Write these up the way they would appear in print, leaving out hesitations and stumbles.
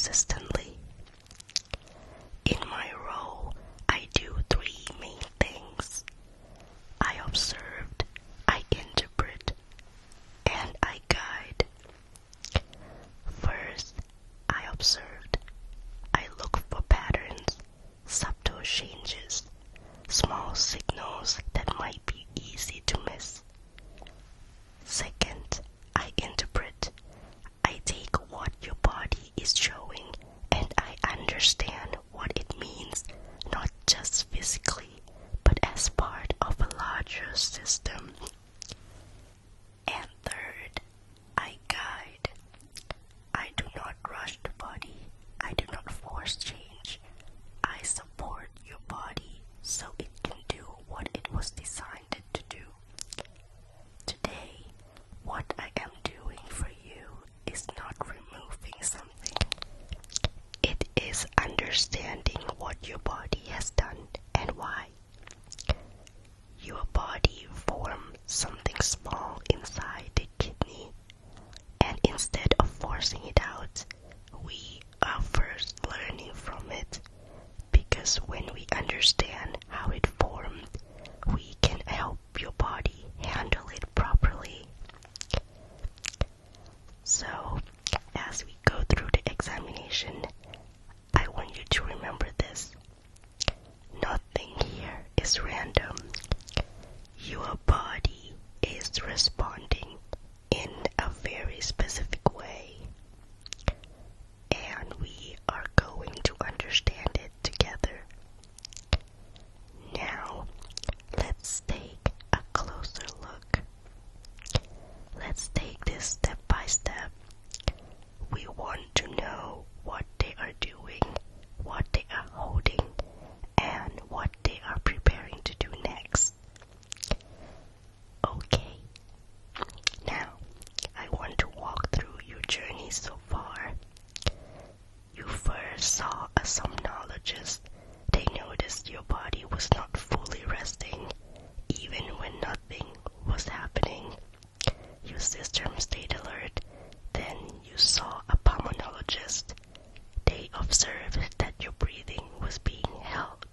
consistently. In my role, I do three main things. I observed, I interpret, and I guide. First, I observed. I look for patterns, subtle changes, small signals that might be easy to miss. Second, I interpret. I take what your body is showing and I understand what it means, not just physically, but as part of a larger system. And third, I guide. I do not rush the body. I do not force change. I support your body so it can do what it was designed to do. Today, what I am doing for you is not removing something. It is understanding what your body has done and why. Your body formed something small inside the kidney, and instead of forcing it out, we are first learning from it, because when we understand how it formed, we can help your body handle it properly. So, as we go through the examination, I want you to remember this. Nothing here is random. Your body is responding in a very specific way, and we are going to understand it together. Now, let's take a closer look. Let's take this step by step. We want to know what they are doing, what they are holding, and what they are preparing to do next. Okay, now I want to walk through your journey so far. You first saw a somnologist. They noticed your body was not fully resting, even when nothing was happening. Your system stayed alert. Then you saw a pulmonologist. They observed that your breathing was being held,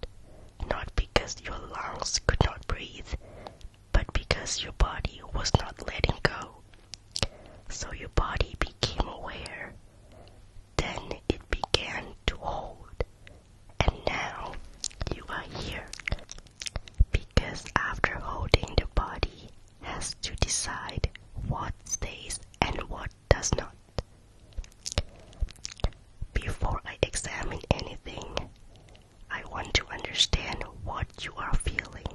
not because your lungs could not breathe, but because your body was not letting go. So your body became aware. Then it began to hold. And now you are here. Because after holding, the body has to decide what stays and what does not. Before I examine anything, I want to understand what you are feeling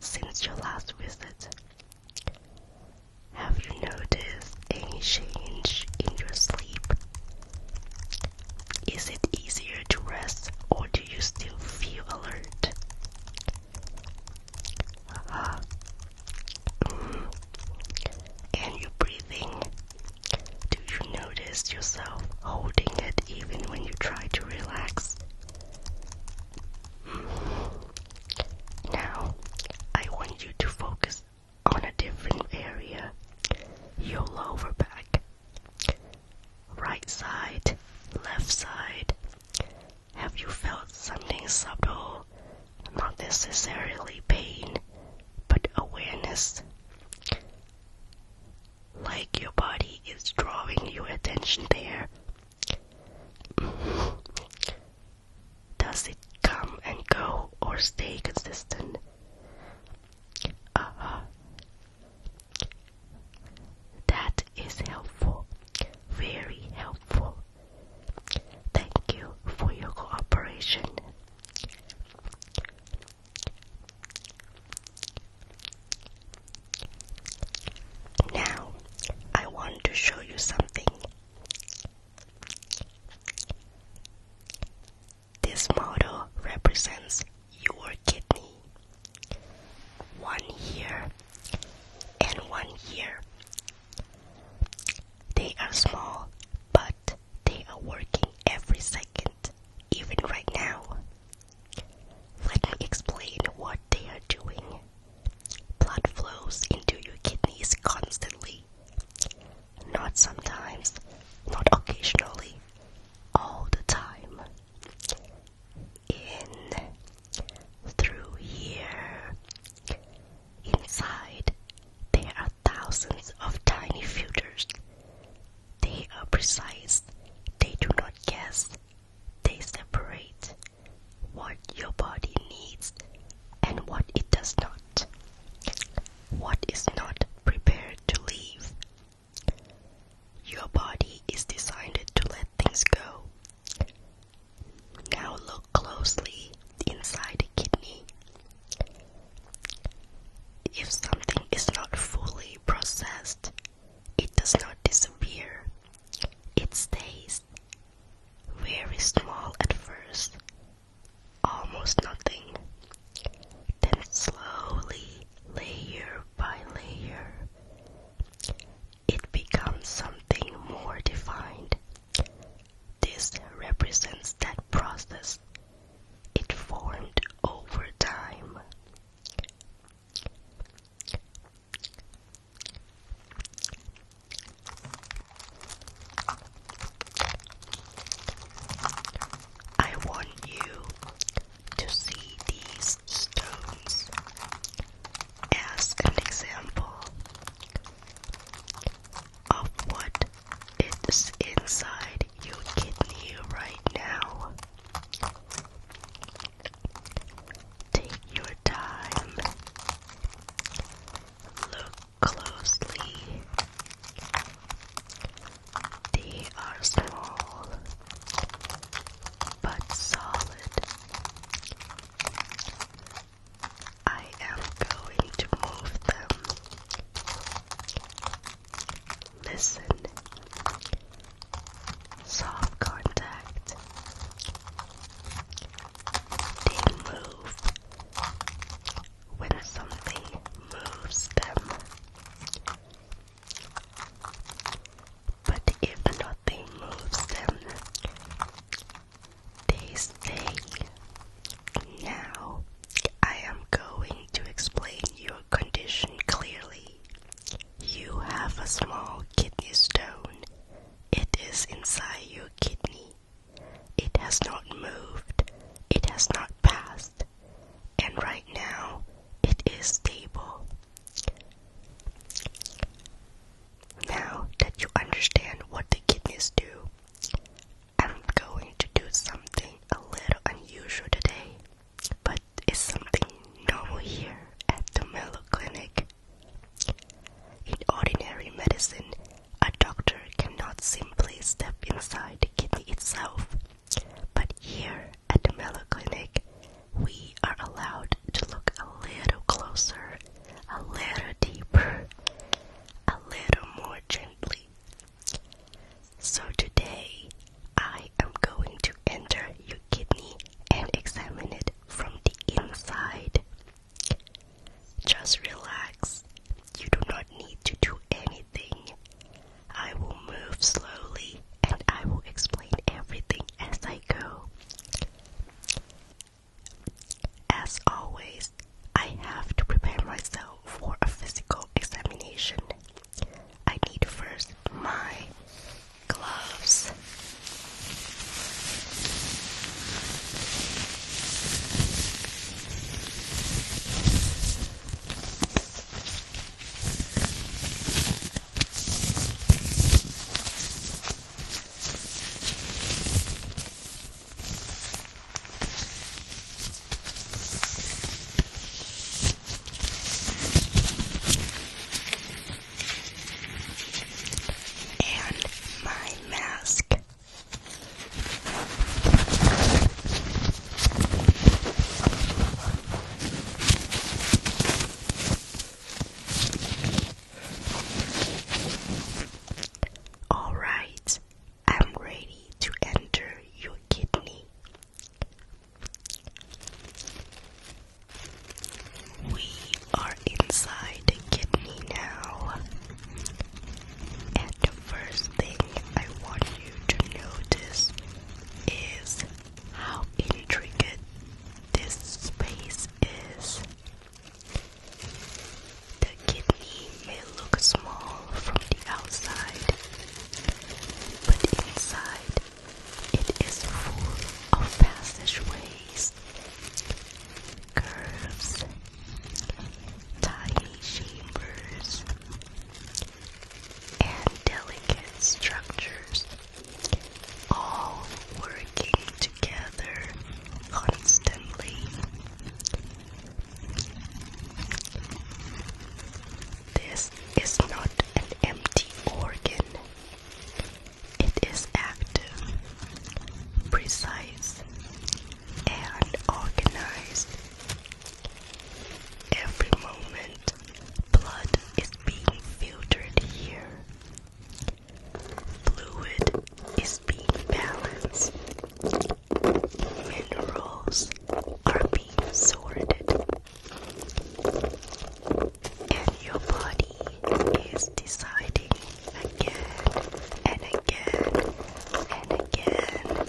since your last visit. Have you noticed any change in your sleep? Is it easier to rest, or do you still feel alert? And your breathing, do you notice yourself holding it even when you try to relax? Now, I want you to focus on a different area, your lower back. Right side, left side. Have you felt something subtle? Not necessarily pain, but awareness. Like your body is drawing your attention there. Does it come and go or stay consistent? That is helpful. Very helpful. Thank you for your cooperation. Now, I want to show you something. represents that process. It formed over time. I want you to see these stones as an example of what is inside your kidney right now. Take your time. Look closely. They are small but solid. I am going to move them. Listen. Soft contact. They move when something moves them. But if nothing moves them, they stay. Now, I am going to explain your condition clearly. You have a small kidney stone. It is inside your kidney. It has not moved. It has not passed. And right now, it is stable. Now that you understand what the kidneys do, I'm going to do something a little unusual today, but it's something normal here at the Mellow Clinic. In ordinary medicine, a doctor cannot simply step inside the kidney itself, but here at the Mellow Clinic, we are allowed to look a little closer, a little deeper, a little more gently. So today, I am going to enter your kidney and examine it from the inside. Just relax. You do not need to do anything. I will move slowly and I will explain everything as I go. As always, I have to prepare myself for a physical examination. I need first my gloves. And my mask. Alright, I'm ready to enter your kidney. We are inside the kidney now. And the first thing I want you to notice is how intricate this space is. The kidney may look small from the outside, but inside it is full of passageways, curves, tiny chambers, and delicate structures, all working together constantly. This is not an empty organ. It is active, precise, and organized. Every moment, blood is being filtered here. Fluid is being balanced. Minerals are being sorted. And your body is deciding again and again and again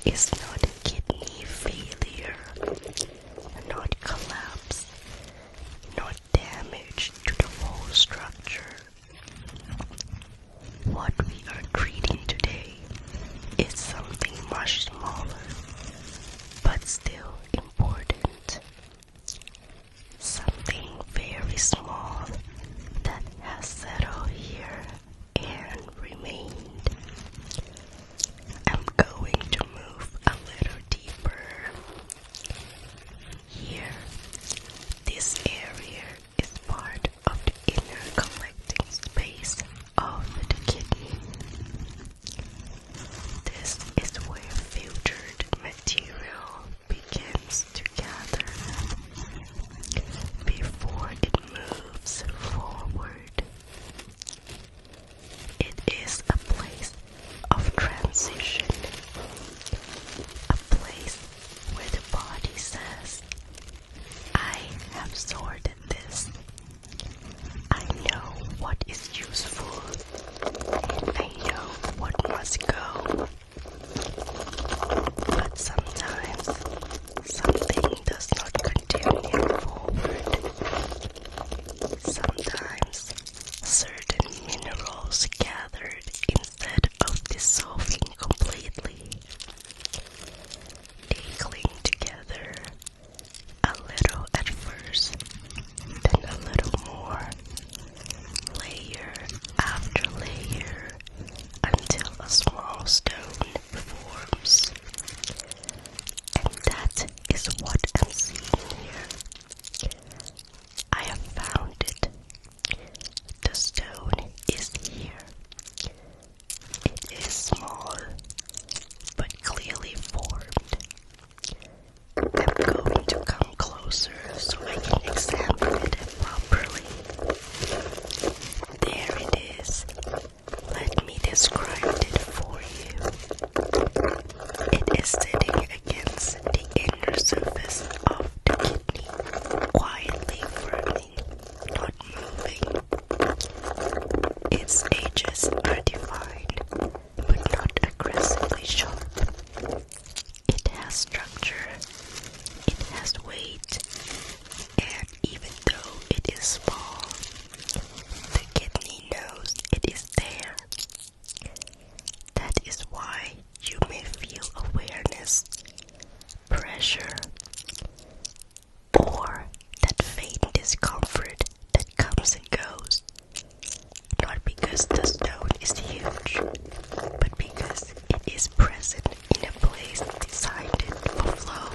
is not a kidney failure, not collapse, not damage to the whole structure. What we are treating today is something much smaller, but still important. Something very small that has settled here and remained. I'm going to move a little deeper. Here, this area is part of the inner collecting space of the kidney. This is where filtered material begins to gather before it moves forward. It is a place of transition, a place where the body says, I have sorted this. I know what is useful, and I know what must go. But sometimes something does not continue forward. Sometimes certain minerals gathered instead of dissolving completely. They cling together, a little at first, then a little more, layer after layer, until a small stone forms. And that is what I'm seeing here. I have found it. The stone is here. It is small, but clearly formed. I'm going to come closer so I can examine it properly. There it is. Let me describe it for you. It is sitting against the inner surface of the kidney, quietly firming, not moving. Its edges are defined, but not aggressively sharp. It has structure, it has weight, and even though it is small, the kidney knows it is there. That is why you may feel awareness, pressure, or that faint discomfort that comes and goes. Not because the stone is huge, but because it is present in a place designed for flow.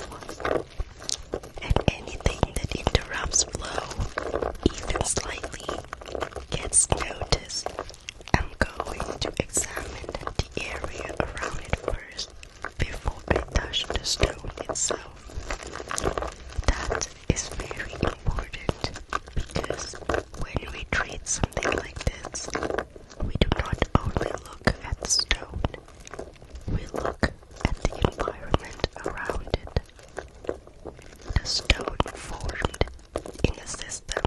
And anything that interrupts flow, even slightly, gets noticed. I'm going to examine the area around it first, before I touch the stone itself. That is very important, because when we treat something like this, we do not only look at the stone, we look at the environment around it. The stone formed in a system,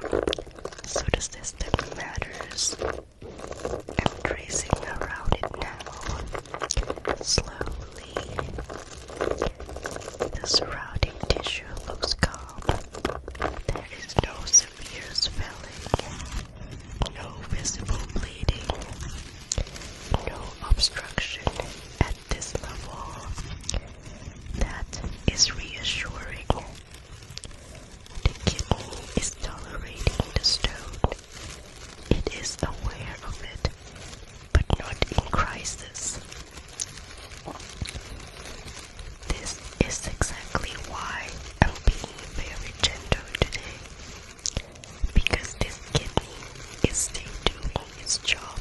so the system matters. I'm tracing around it now, slowly. The surrounding tissue looks calm. There is no severe swelling, no visible bleeding, no obstruction at this level. That is reassuring. The kidney is tolerating the stone. It is aware of it, but not in crisis. This is exactly why I'm being very gentle today, because this kidney is still doing its job,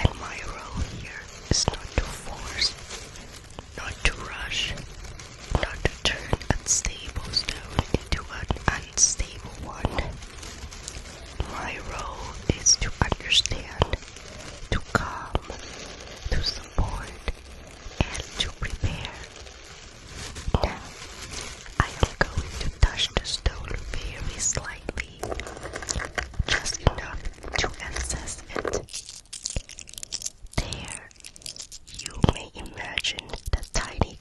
and my role here is not to force, not to rush, not to turn a stable stone into an unstable one. My role is to understand, to calm, to support, and to prepare. Now, I am going to touch the stone very slightly, just enough to access it. There, you may imagine the tiny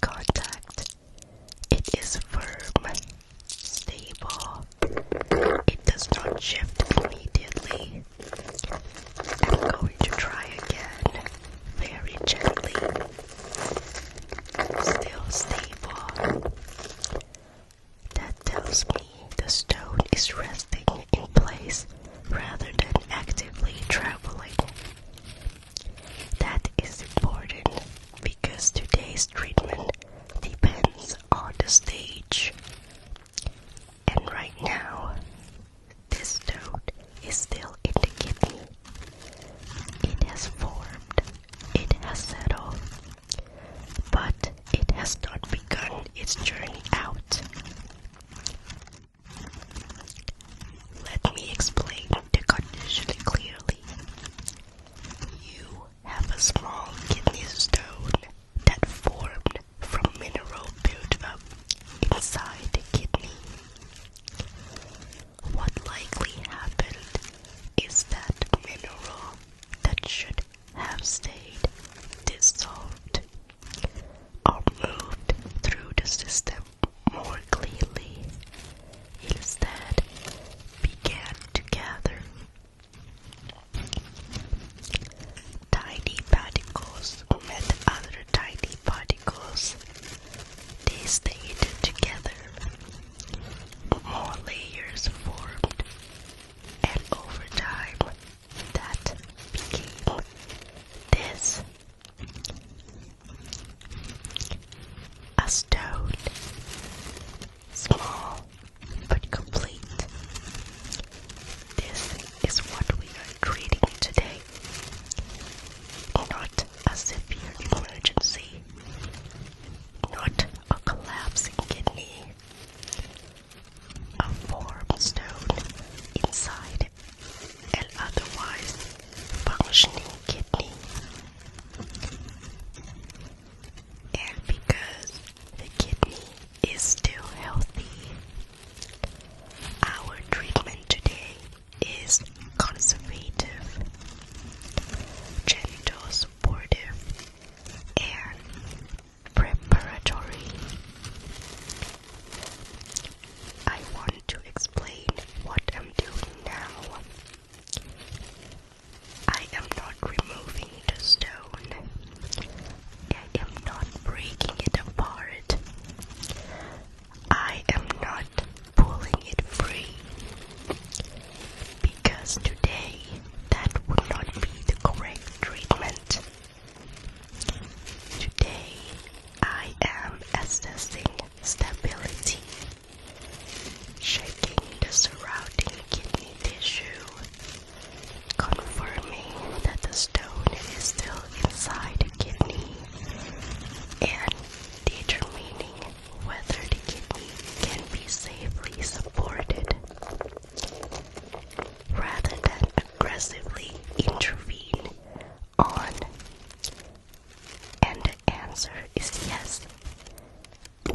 answer is yes.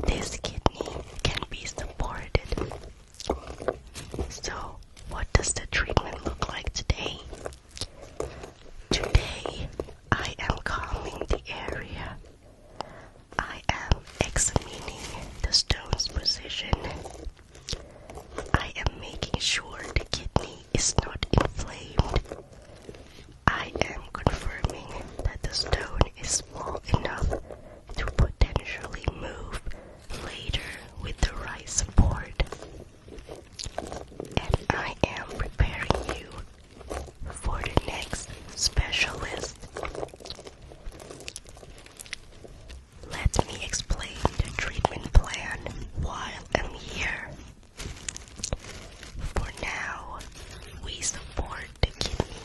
This kidney can be supported. So, what does the treatment look like today? Today, I am calming the area. I am examining the stone's position. I am making sure the kidney is not inflamed. I am confirming that the stone is small enough to potentially move later with the right support. And I am preparing you for the next specialist. Let me explain the treatment plan while I'm here. For now, we support the kidney.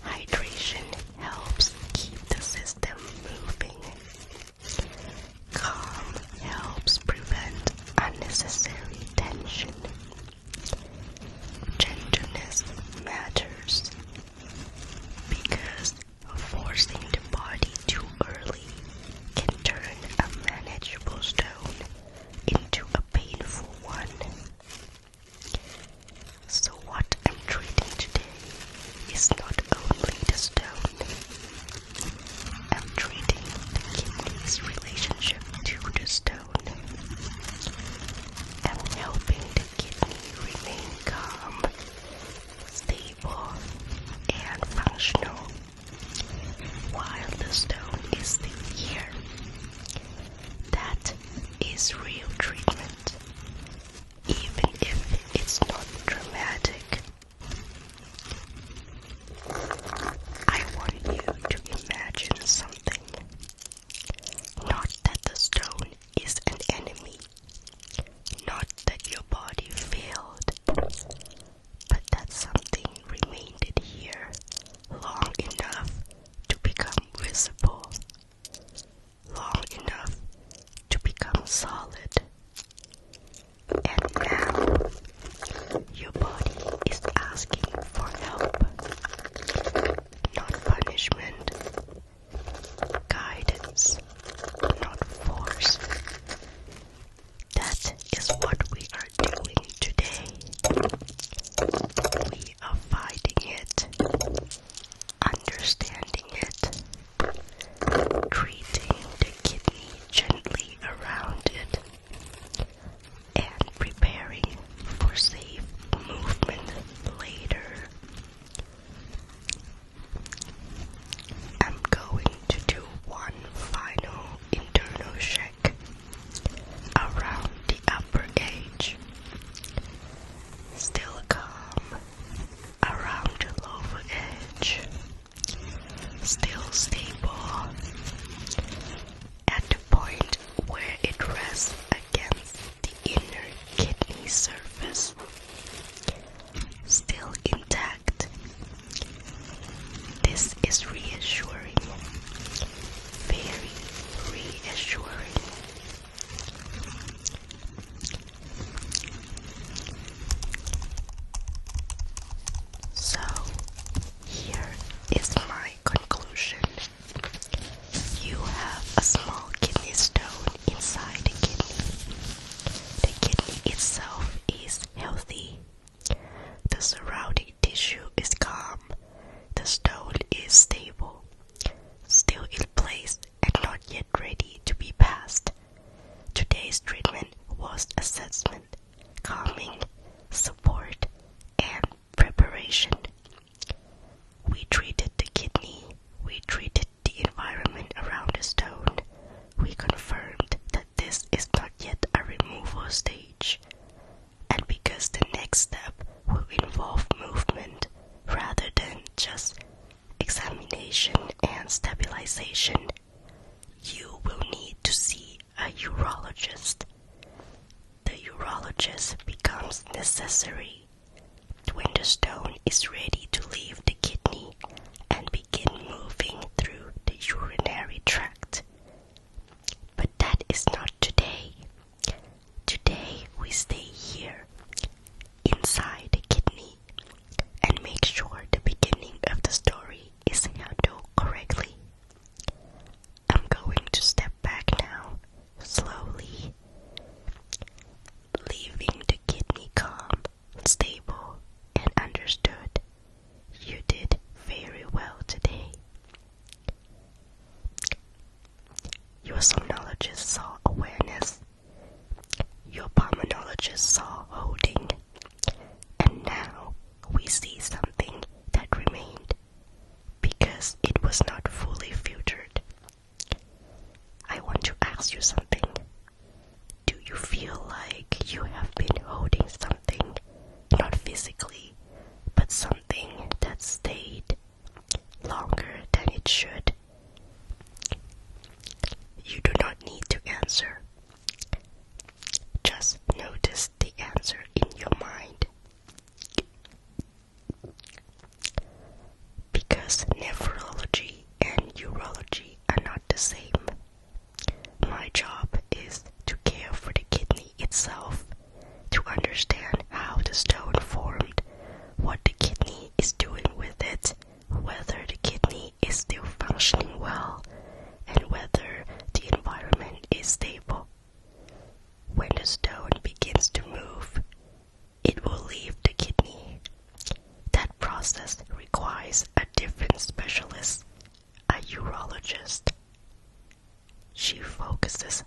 Hydration helps keep the system moving. Calm helps prevent unnecessary tension. Gentleness matters because forcing the body too early can turn a manageable stone into a painful one. So what I'm treating today is not only the stone. I'm treating the kidney's relationship to the stone. I'm helping the kidney remain calm, stable, and functional while the stone is still here. That is real treatment, even if it's not dramatic. I want you to imagine something. Not that the stone is an enemy, not that your body failed, but that something remained here long enough to become visible, long enough to become solid. And now, your body is asking for help, not punishment, guidance, not force. That is what we are doing today. We are fighting it, understanding it, treating the kidney gently around it, and preparing for safe movement later. I'm going to do one final internal check around the upper edge. Still calm around the lower edge. Still stable at the point where it rests against the inner kidney surface. Still intact. This is reassuring. Very reassuring. So, here is my conclusion. You have a small kidney stone inside the kidney. The kidney itself is healthy. The surrounding tissue is calm. The stone is stable, still in place and not yet ready to be passed. Today's treatment was assessment, calming, support, and preparation. We treated the kidney, we treated the environment around the stone. We confirmed that this is not yet a removal stage. And because the next step will involve movement rather than just examination and stabilization, you will need to see a urologist. The urologist becomes necessary when the stone is ready to leave the kidney and begin moving through the urinary tract. But that is not today. Today we stay here, inside the kidney, and make sure the beginning of the story is handled correctly. I'm saw awareness. Your pulmonologist saw holding. And now we see something that remained because it was not fully filtered. I want to ask you something. Do you feel like you have been holding something, not physically, but something that stayed longer than it should? You do not need to answer. Just notice the answer in your mind. Because nephrology and urology are not the same. My job is to care for the kidney itself, to understand how the stone formed, what the kidney is doing with it, whether the kidney is still functioning well, and whether the environment is stable. When the stone begins to move, it will leave the kidney. That process requires a different specialist, a urologist. She focuses